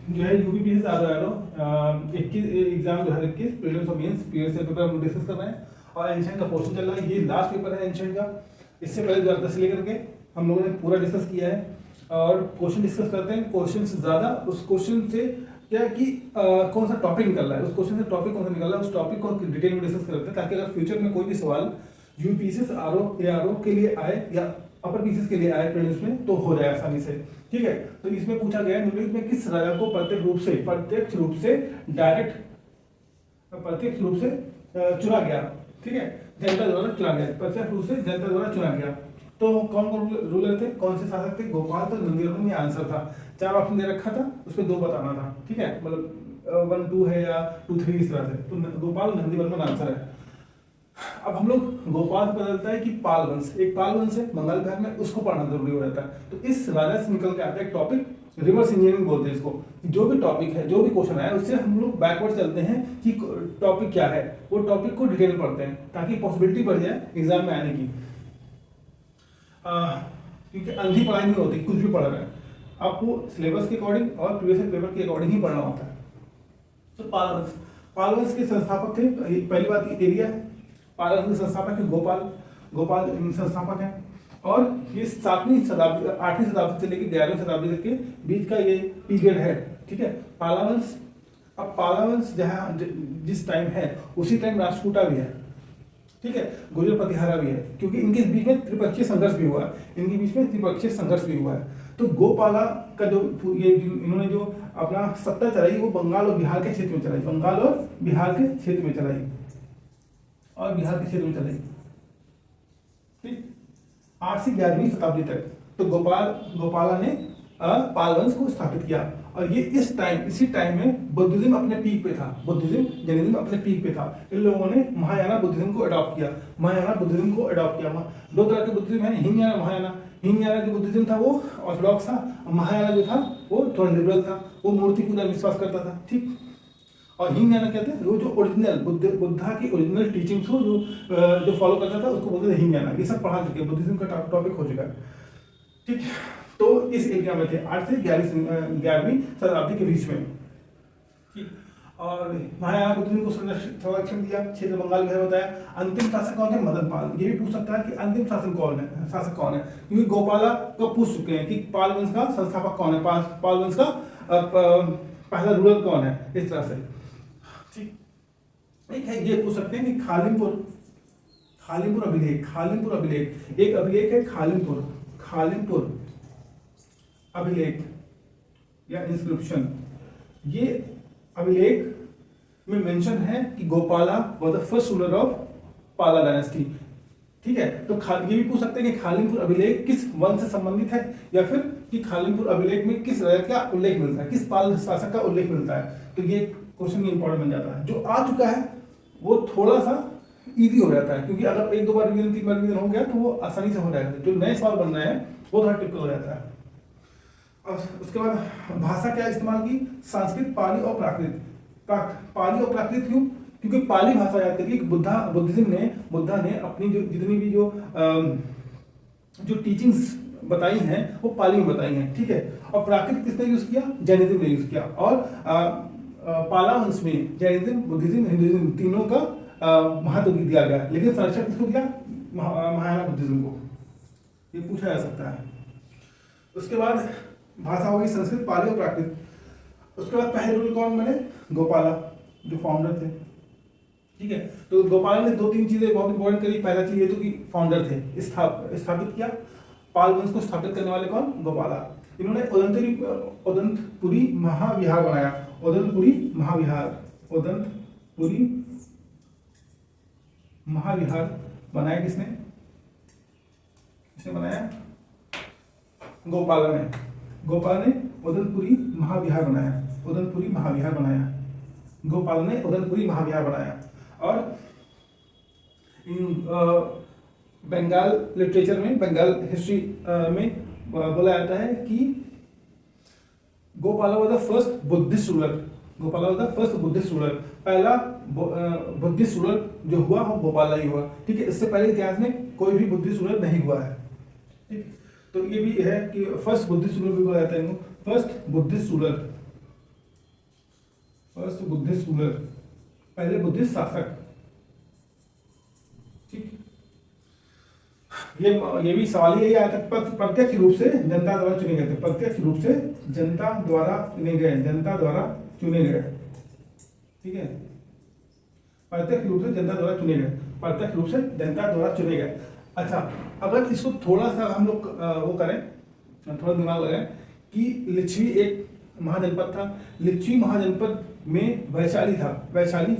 जो है यूपीपीएससी आ रहा है 21 एग्जाम 2021 प्रीलिम्स और मेंस पीएस से पेपर हम डिस्कस कर रहे हैं और एंशिएंट का पोर्शन चल रहा है। ये लास्ट पेपर है एंशिएंट का। इससे पहले 2010 से लेकर के हम लोगों ने पूरा डिस्कस किया है और क्वेश्चन डिस्कस करते हैं। क्वेश्चन से ज़्यादा उस क्वेश्चन से क्या कि कौन सा टॉपिक निकल रहा है, उस क्वेश्चन से टॉपिक कौन सा निकल रहा है, उस टॉपिक को डिटेल में डिस्कस करते हैं ताकि अगर फ्यूचर में कोई भी सवाल यूपीएससी आरओ एआरओ के लिए आए या अपर पीसीएस के लिए आए प्रीलिम्स में तो हो जाए आसानी से। ठीक है, तो इसमें पूछा गया निम्नलिखित में किस राजा को प्रत्यक्ष रूप से चुना गया। ठीक है, जनता द्वारा चुना गया, प्रत्यक्ष रूप से जनता द्वारा चुना गया। तो कौन कौन रूलर थे, कौन से शासक थे? गोपाल तो नंदीवर्मन ये आंसर था। 4 ऑप्शन दे रखा था, उसमें 2 बताना था। ठीक है, मतलब 1 2 है या 2 3 इस तरह से। तो गोपाल नंदीवर्मन आंसर है। अब हम लोग गोपाल बदलता है कि पाल वंश, एक पाल वंश है बंगाल बिहार में, उसको पढ़ना जरूरी हो जाता है। तो इस राजा से निकल के आता है एक टॉपिक, रिवर्स इंजीनियरिंग बोलते हैं इसको। जो भी टॉपिक है, जो भी क्वेश्चन आया उससे हम लोग बैकवर्ड चलते हैं कि टॉपिक क्या है, वो टॉपिक को डिटेल में पढ़ते हैं ताकि पॉसिबिलिटी बढ़ जाए एग्जाम में आने की। क्योंकि अंधी पढ़ाई नहीं होती, कुछ भी पढ़ रहे हैं आपको सिलेबस के अकॉर्डिंग और प्रीवियस पेपर के अकॉर्डिंग ही पढ़ना होता है। तो पाल वंश के संस्थापक थे। पहली बात एरिया है, पाल वंश के संस्थापक है गोपाल संस्थापक है और ये 7वीं शताब्दी 8वीं शताब्दी से लेकर 11वीं शताब्दी तक के बीच का ये पीरियड है। ठीक है, पाला वंश। अब पाला वंश जहाँ जिस टाइम है उसी टाइम राष्ट्रकूटा भी है। ठीक है, गुर्जर प्रतिहारा भी है, क्योंकि इनके बीच में त्रिपक्षीय संघर्ष भी हुआ है। तो गोपाला का जो ये इन्होंने जो अपना सत्ता चलाई वो बंगाल और बिहार के क्षेत्र में चलाई, और बिहार के क्षेत्र में चलाई। ठीक, 8 से 11वीं शताब्दी तक तो गोपाला ने पाल वंश को स्थापित किया और ये इसी टाइम में बुद्धिज्म अपने पीक पे था, जैनिज्म अपने पीक पे था। इन लोगों ने महायाना बुद्धिज्म को अडॉप्ट किया। 2 तरह के बुद्धिज्म है, हीनयाना जो बुद्धिज्म था वो ऑर्थोडॉक्स था, महायाना जो था वो थोड़ा लिबरल था, वो मूर्ति पूजा विश्वास करता था। ठीक, और हीनयाना कहते हैं वो जो ओरिजिनल बुद्धा की ओरिजिनल टीचिंग्स को जो फॉलो करता था उसको बोलते थे हीनयाना। ये सब पढ़ा चुके, बुद्धिज्म का टॉपिक हो चुका है। ठीक, तो इस एरिया में थे 8 से 11वीं शताब्दी के बीच में। ठीक, और महायाना बुद्धिज्म को संरक्षण दिया, क्षेत्र बंगाल बिहार बताया। अंतिम शासक कौन थे? मदन पाल। ये भी पूछ सकता है कि अंतिम शासक कौन है, क्योंकि गोपाला को पूछ चुके हैं कि पाल वंश का संस्थापक कौन है, पाल वंश का पहला रूलर कौन है, इस तरह से। ठीक, एक है ये पूछ सकते हैं कि खालिमपुर अभिलेख, एक अभिलेख है खालिमपुर अभिलेख या इंस्क्रिप्शन। ये अभिलेख में मेंशन है कि Gopala was the first ruler of पाला डायनेस्टी। ठीक है, तो ये भी पूछ सकते हैं कि खालिमपुर अभिलेख किस वंश से संबंधित है या फिर कि खालिमपुर अभिलेख में किस राजा का उल्लेख मिलता है, किस पाल शासक का उल्लेख मिलता है। तो ये क्वेश्चन इंपॉर्टेंट बन जाता है। जो आ चुका है वो थोड़ा सा इजी हो जाता है, क्योंकि अगर 1 2 बार रिवीजन 3 बार रिवीजन हो गया तो वो आसानी से हो जाएगा। जो नए सवाल बन रहे हैं वो थोड़ा टिपिकल हो जाता है। और उसके बाद भाषा क्या इस्तेमाल की? संस्कृत, पाली और प्राकृत। पाली और प्राकृत क्यों? क्योंकि पाली भाषा याद करिए बुद्धा ने अपनी जो जितनी भी जो टीचिंग्स बताई हैं वो पाली में बताई हैं। ठीक है, और प्राकृत किसने यूज किया? जैनिज्म ने यूज किया। और पाला वंश में जैनिज्म, बुद्धिज्म, हिंदुइज्म तीनों का महत्व दिया गया, लेकिन संरक्षण किसको दिया? महायाना बुद्धिज्म को। ये पूछा जा सकता है। उसके बाद भाषा हो गई संस्कृत, पाली और प्राकृत। उसके बाद पहले रूलर कौन बने? गोपाला, जो फाउंडर थे। ठीक है, तो गोपाला ने 2-3 चीजें बहुत इंपॉर्टेंट करी। पहला चीज ये तो कि फाउंडर थे, स्थापित किया। पाल वंश को स्थापित करने वाले कौन? गोपाला। इन्होंने उदंतपुरी महाविहार बनाया। उदंतपुरी महाविहार बनाया किसने बनाया? गोपाला ने उदंतपुरी महाविहार बनाया। और बंगाल लिटरेचर में, बंगाल हिस्ट्री में बोला जाता है कि Gopala was the first Buddhist ruler. पहला बुद्धिस्ट रूलर जो हुआ वो गोपाला ही हुआ। ठीक है, इससे पहले इतिहास में कोई भी बुद्धिस्ट रूलर नहीं हुआ है। ठीक, तो ये भी है कि फर्स्ट बुद्धिस्ट रूलर भी बोला जाता है, first Buddhist ruler. First Buddhist ruler, पहले बुद्धिस्ट शासक। ठीक, ये भी सवाल यही आया था, प्रत्यक्ष रूप से जनता द्वारा चुने गए थे, प्रत्यक्ष रूप से जनता द्वारा चुने गए, जनता द्वारा चुने गए। ठीक है, प्रत्यक्ष रूप से जनता द्वारा चुने गए, प्रत्यक्ष रूप से जनता द्वारा चुने गए। अच्छा, अगर इसको थोड़ा सा हम लोग वो करें, थोड़ा दिमाग लगाएं कि लिच्छवी एक महाजनपद था, लिच्छवी महाजनपद में वैशाली था, वैशाली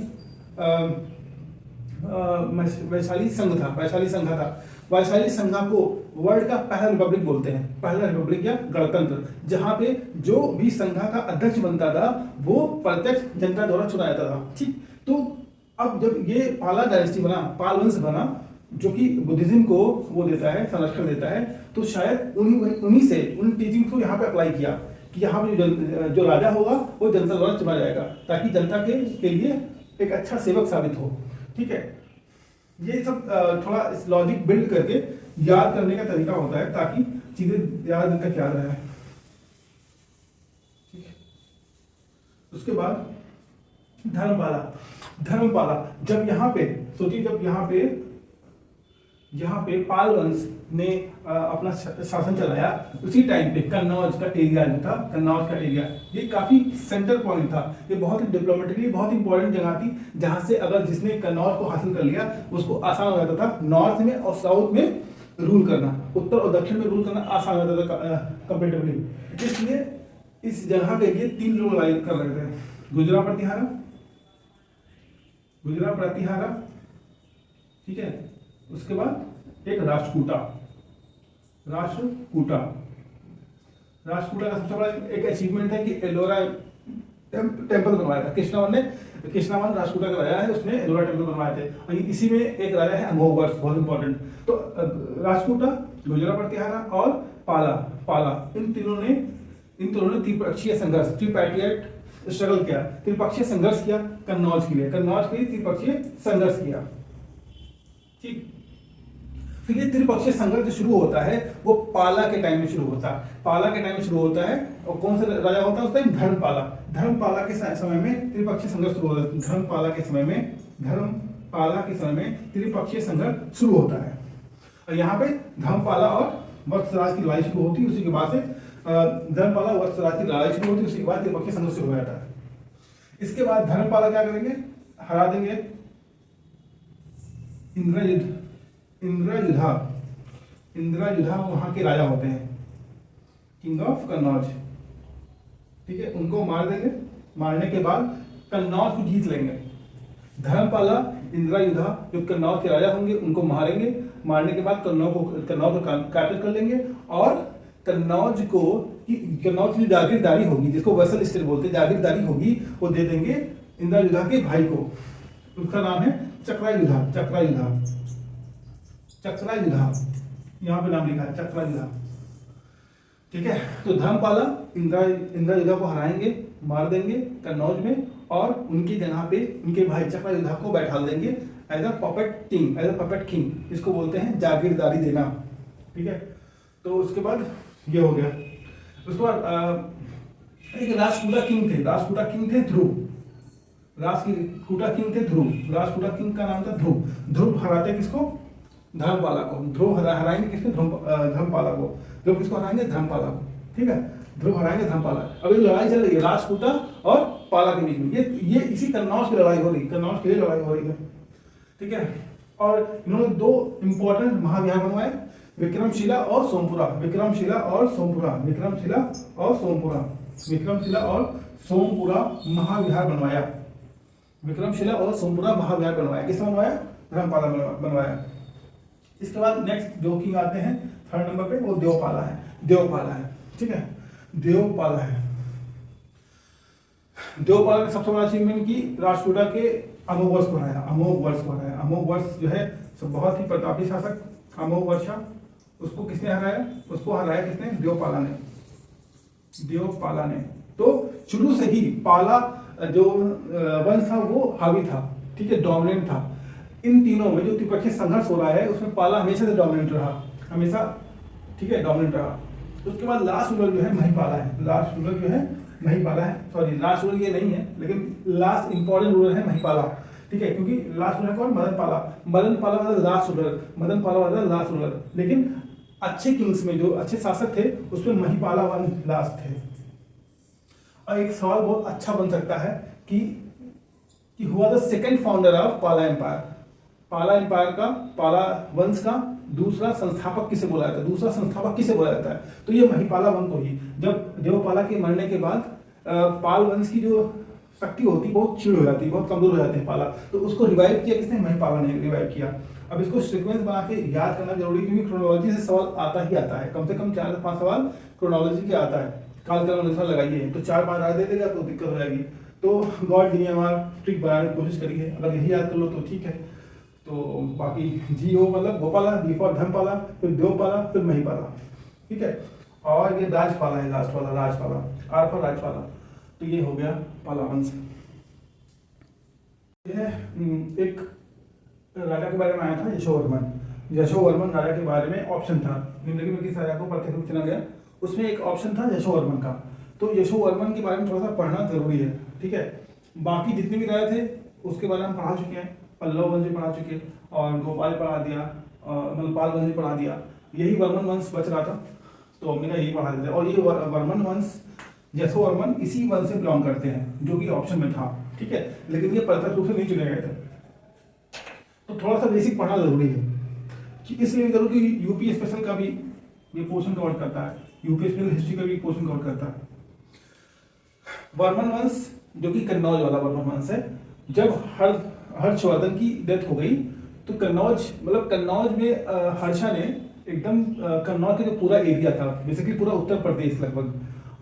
संघ था, वैशाली संघ था। वैशाली संघ को वर्ल्ड का पहला रिपब्लिक बोलते हैं, पहला रिपब्लिक या गणतंत्र, जहां पे जो भी संघ का अध्यक्ष बनता था वो प्रत्यक्ष जनता द्वारा चुना जाता था। ठीक, तो अब जब ये पाला डायनेस्टी बना, पाल वंश बना, जो कि बुद्धिज्म को वो देता है, संरक्षण देता है, तो शायद उन्हीं से उन टीचिंग को यहाँ पे अप्लाई किया कि यहाँ पे जो राजा होगा वो जनता द्वारा चुना जाएगा, ताकि जनता के लिए एक अच्छा सेवक साबित हो। ठीक है, ये सब थोड़ा इस लॉजिक बिल्ड करके याद करने का तरीका होता है, ताकि चीजें याद दिन तक याद रहे। ठीक है, उसके बाद धर्मपाला, धर्मपाला जब यहाँ पे सोचिए, जब यहाँ पे पाल वंश ने अपना शासन चलाया, उसी टाइम पे कन्नौज का एरिया जो था, कन्नौज का एरिया, ये काफी सेंटर पॉइंट था, ये बहुत ही डिप्लोमेटिकली बहुत इंपॉर्टेंट जगह थी, जहां से अगर जिसने कन्नौज को हासिल कर लिया उसको आसान हो जाता था नॉर्थ में और साउथ में रूल करना, उत्तर और दक्षिण में रूल करना आसान हो जाता था कंपेरेटिवली। इसलिए इस जगह के लिए 3 लोग लड़ाई कर रहे थे, गुजरा प्रतिहारा, गुजरा प्रतिहारा, ठीक है, उसके बाद एक राष्ट्रकूटा, राष्ट्रकूटा। राष्ट्रकूटा का सबसे बड़ा एक अचीवमेंट है कि एलोरा टेम्पल बनवाया था कृष्णावन राष्ट्रकूटा का राजा है, उसने एलोरा टेम्पल बनवाए थे, और इसी में एक राजा है अमोघवर्ष, बहुत इंपॉर्टेंट। तो राष्ट्रकूटा, गुजरा प्रतिहारा और पाला, इन तीनों ने त्रिपक्षीय संघर्ष, ट्रिपैटिएट स्ट्रगल किया, त्रिपक्षीय संघर्ष किया कन्नौज के लिए त्रिपक्षीय संघर्ष किया। ठीक, फिर ये त्रिपक्षीय संघर्ष जो शुरू होता है वो पाला के टाइम में शुरू होता है, और कौन सा राजा होता है उस टाइम? धर्मपाला के समय में त्रिपक्षीय संघर्ष शुरू होता है, धर्मपाला के समय में त्रिपक्षीय संघर्ष शुरू होता है। और यहाँ पे धर्मपाला और वत्सराज की लड़ाई शुरू होती है, उसी के बाद से धर्मपाला वत्सराज की लड़ाई शुरू होती है, उसी के बाद त्रिपक्षीय संघर्ष शुरू हो जाता है। इसके बाद धर्मपाला क्या करेंगे? हरा देंगे इंद्रयुधा वहां के राजा होते हैं, किंग ऑफ कन्नौज। ठीक है, उनको मार देंगे, मारने के बाद कन्नौज को जीत लेंगे। धर्मपाला, इंद्रयुधा जो कन्नौज के राजा होंगे उनको मारेंगे, मारने के बाद कन्नौज को कैप्चर कर लेंगे, और कन्नौज की जागीरदारी होगी, जिसको वैसल स्टेट बोलते हैं, जागीरदारी होगी, वो दे देंगे इंद्रयुधा के भाई को। उसका नाम है चक्रायुधा, यहाँ पे नाम लिखा है चक्रायुधा। ठीक है, तो धर्मपाला इंद्रयुधा को हराएंगे, मार देंगे कन्नौज में, और उनकी जगह पे उनके भाई चक्रायुधा को बैठा देंगे एज अ पपेट किंग, इसको बोलते हैं जागीरदारी देना। ठीक है, तो उसके बाद ये हो गया। उसके बाद एक राष्ट्रकूटा किंग थे ध्रुव, राष्ट्रकूटा किंग का नाम था ध्रुव हराते किसको? धर्मपाला को। ध्रुव हराएंगे किसको? धर्मपाला को। ध्रुव किसको हराएंगे? धर्मपाला को। ठीक है, ध्रुव हराएंगे धर्मपाला। अब ये लड़ाई चल रही है राष्ट्रकूटा और पाला के बीच में, ये इसी कन्नौज की लड़ाई हो रही है, कन्नौज के लिए लड़ाई हो रही है। ठीक है, और इन्होंने 2 इंपॉर्टेंट महाविहार बनवाए, विक्रमशिला और सोमपुरा महाविहार बनवाया। किसने बनवाया? धर्मपाला बनवाया। इसके बाद नेक्स्ट जो किंग आते हैं 3rd नंबर पे, वो देवपाला है। ठीक है, देवपाला ने सबसे बड़ा अचीवमेंट की राष्ट्रकूटा के अमोघवर्ष को हराया। अमोघवर्ष जो है बहुत ही प्रतापी शासक अमोघवर्षा, उसको किसने हराया? उसको हराया किसने? देवपाला ने। तो शुरू से ही पाला जो वंश था वो हावी था, ठीक है, डोमिनेंट था। इन तीनों में जो त्रिपक्षीय संघर्ष हो रहा है उसमें पाला हमेशा से डोमिनेंट रहा, ठीक है, डोमिनेंट रहा। उसके बाद लास्ट रूलर जो है महिपाला है, महिपाला है, सॉरी लास्ट रूलर ये नहीं है, लेकिन लास्ट इंपॉर्टेंट रूलर है महिपाला, ठीक है, क्योंकि लास्ट रूलर कौन, मदन पाला, मदन पाला वाला लास्ट रूलर, मदन पाला वाला लास्ट रूलर, लेकिन अच्छे किंग्स में जो अच्छे शासक थे उसमें महिपाला वन लास्ट थे। और एक सवाल बहुत अच्छा बन सकता है कि हुआ द सेकंड फाउंडर ऑफ पाला एम्पायर, पाला एम्पायर का, पाला वंश का दूसरा संस्थापक किसे बोला जाता है, दूसरा संस्थापक किसे बोला जाता है, तो ये महिपाला वन को ही। जब देवपाला के मरने के बाद पाल वंश की जो शक्ति होती बहुत क्षीण हो जाती है, बहुत कमजोर हो जाती है पाला, तो उसको रिवाइव किया किसने, महिपाला ने रिवाइव किया। अब इसको सीक्वेंस बना के याद करना जरूरी, क्योंकि क्रोनोलॉजी से सवाल आता ही आता है, कम से कम 4 से 5 सवाल क्रोनोलॉजी के आता है। कालक्रम अनुसार लगाइए तो 4-5 आ दे देगा तो दिक्कत हो जाएगी। तो गॉड गिनी हमारा ट्रिक बनाने की कोशिश करिए, अगर यही याद कर लो तो ठीक है। तो बाकी जी हो मतलब गोपाला, डी फॉर धर्मपाला, फिर देवपाला, फिर महिपाला, ठीक है। और ये राजपाला है लास्ट वाला, राजपाला, आर फॉर राजपाला। तो ये हो गया पाला वंश। एक राजा के बारे में आया था यशोवर्मन, यशोवर्मन राजा के बारे में ऑप्शन था, निम्नलिखित में किस राजा को प्रत्यक्ष रूप चुना गया, उसमें एक ऑप्शन था यशोवर्मन का। तो यशोवर्मन के बारे में थोड़ा सा पढ़ना जरूरी है, ठीक है। बाकी जितने भी राजा थे उसके बारे में हम पढ़ा चुके हैं, पल्लव वंश भी पढ़ा चुके और गोपाल पढ़ा दिया, मतलब पाल वंश भी पढ़ा दिया। यही वर्मन वंश बच रहा था तो मेरा यही पढ़ा देते। और ये वर्मन वंश, यशोवर्मन इसी वंश से बिलोंग करते हैं जो कि ऑप्शन में था, ठीक है, लेकिन ये प्रत्यक्ष रूप से नहीं चुने गए थे। तो थोड़ा सा बेसिक पढ़ना जरूरी है, इसलिए जरूरी कि यूपी स्पेशल का भी ये पोर्शन कवर करता है, यूपी स्पेशल हिस्ट्री का भी पोर्शन कवर करता है। वर्मन वंश जो कि कन्नौज वाला वर्मन वंश है, जब हर्षवर्धन की डेथ हो गई तो कन्नौज, मतलब कन्नौज में हर्षा ने एकदम कन्नौज का जो पूरा एरिया था, बेसिकली पूरा उत्तर प्रदेश लगभग,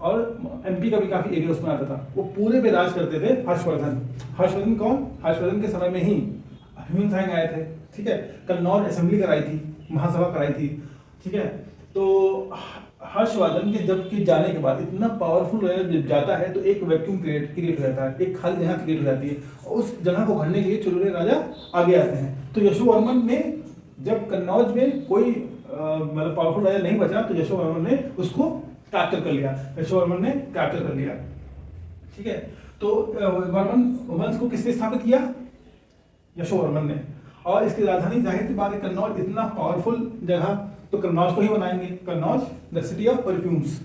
और एमपी का भी काफी एरिया उसमें आता था, वो पूरे पे राज करते थे हर्षवर्धन। हर्षवर्धन कौन, हर्षवर्धन के समय में ही ह्यून साइंग आए थे, ठीक है, कन्नौज असेंबली कराई थी, महासभा कराई थी, ठीक है। तो हर्षवर्धन के जब के जाने के बाद इतना पावरफुल जब जाता है तो एक वैक्यूम क्रिएट हो जाता है, एक खाली जगह क्रिएट हो जाती है, और उस जगह को भरने के लिए चुलबुले राजा आगे आते हैं। तो यशोवर्मन ने जब कन्नौज में कोई मतलब पावरफुल राजा नहीं बचा तो यशोवर्मन ने उसको कैप्चर कर लिया, यशोवर्मन ने कैप्चर कर लिया, ठीक है। तो वर्मन वंश को किसने स्थापित किया, यशोवर्मन ने। और इसकी राजधानी जाहिर सी बात है कन्नौज इतना पावरफुल जगह, तो कन्नौज को ही बनाएंगे, Kannauj the city of perfumes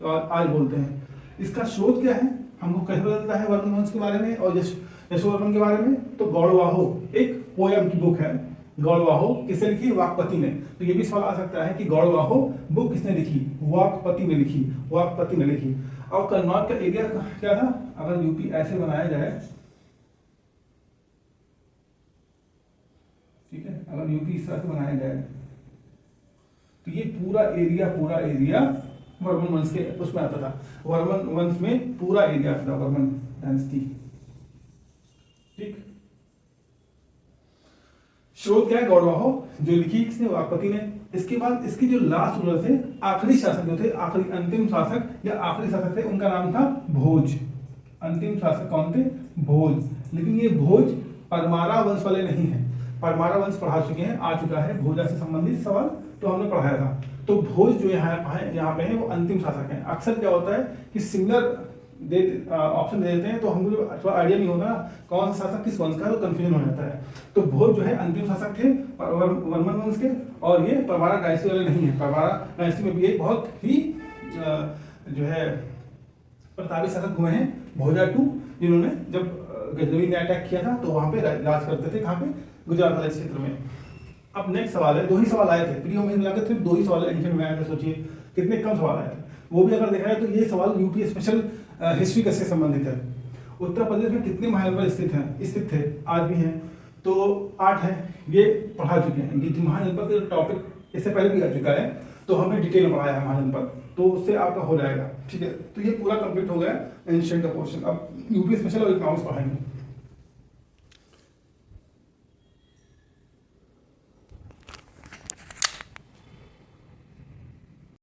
आज बोलते हैं। इसका स्रोत क्या है, हमको कैसे पता चलता है वर्मन वंश के बारे में और यशोवर्मन के बारे में, तो गौड़वाहो एक पोयम की बुक है, गौड़वाहो किसने लिखी, वाकपति ने। तो ये भी सवाल आ सकता है कि गौड़वाहो बुक किसने लिखी, वाकपति ने लिखी, वाकपति ने लिखी। और कन्नौज का एरिया क्या था, अगर यूपी ऐसे बनाया जाए, ठीक है, अगर यूपी इस तरह से बनाया जाए तो ये पूरा एरिया वर्मन वंश के उसमें आता था, वर्मन वंश में पूरा एरिया आता था, वर्मन डायनेस्टी, ठीक। स्रोत क्या है, गौड़वाहो, जो लिखी किसने, वाकपति ने। इसके बाद इसके जो लास्ट रूलर थे, आखिरी शासक जो थे, आखिरी अंतिम शासक या आखिरी शासक थे, उनका नाम था भोज। अंतिम शासक कौन थे, भोज। लेकिन ये भोज परमारा वंश वाले नहीं है, परमारा वंश पढ़ा चुके हैं, आ चुका है भोजा से संबंधित सवाल, तो हमने पढ़ाया था। तो भोज जो यहाँ पे है वो अंतिम शासक है। अक्सर क्या होता है कि सिंगलर ऑप्शन दे देते हैं तो हमको थोड़ा आइडिया नहीं होता कौन सा शासक किस वंश का, तो कंफ्यूजन हो जाता है। तो भोज जो है अंतिम शासक थे वर्मन वंश के, और ये परमारा डायनेस्टी वाले नहीं है। परमारा डायनेस्टी में भी एक बहुत ही जो है प्रतापी शासक हुए हैं, भोजा टू, जिन्होंने जब गजनवी ने अटैक किया था तो वहां पे राज करते थे, कहाँ पे, गुजरात वाले क्षेत्र में। अब नेक्स्ट सवाल है, 2 ही सवाल आए थे, प्रीलिम में मिलाकर सिर्फ 2 ही सवाल एंशिएंट में आए थे, सोचिए कितने कम सवाल आए थे। वो भी अगर देखा जाए तो ये सवाल यूपी स्पेशल हिस्ट्री कैसे संबंधित है। उत्तर प्रदेश में कितने महाजनपद स्थित थे, आज भी हैं, तो 8 हैं, ये पढ़ा चुके हैं। ये महाजनपद का टॉपिक इससे पहले भी आ चुका है, तो हमने डिटेल में पढ़ाया है महाजनपद, तो उससे आपका हो जाएगा, ठीक है। तो ये पूरा कंप्लीट हो गया एंशिएंट का पोर्शन। अब यूपी स्पेशल और इकोनॉमिक्स पढ़ाएंगे।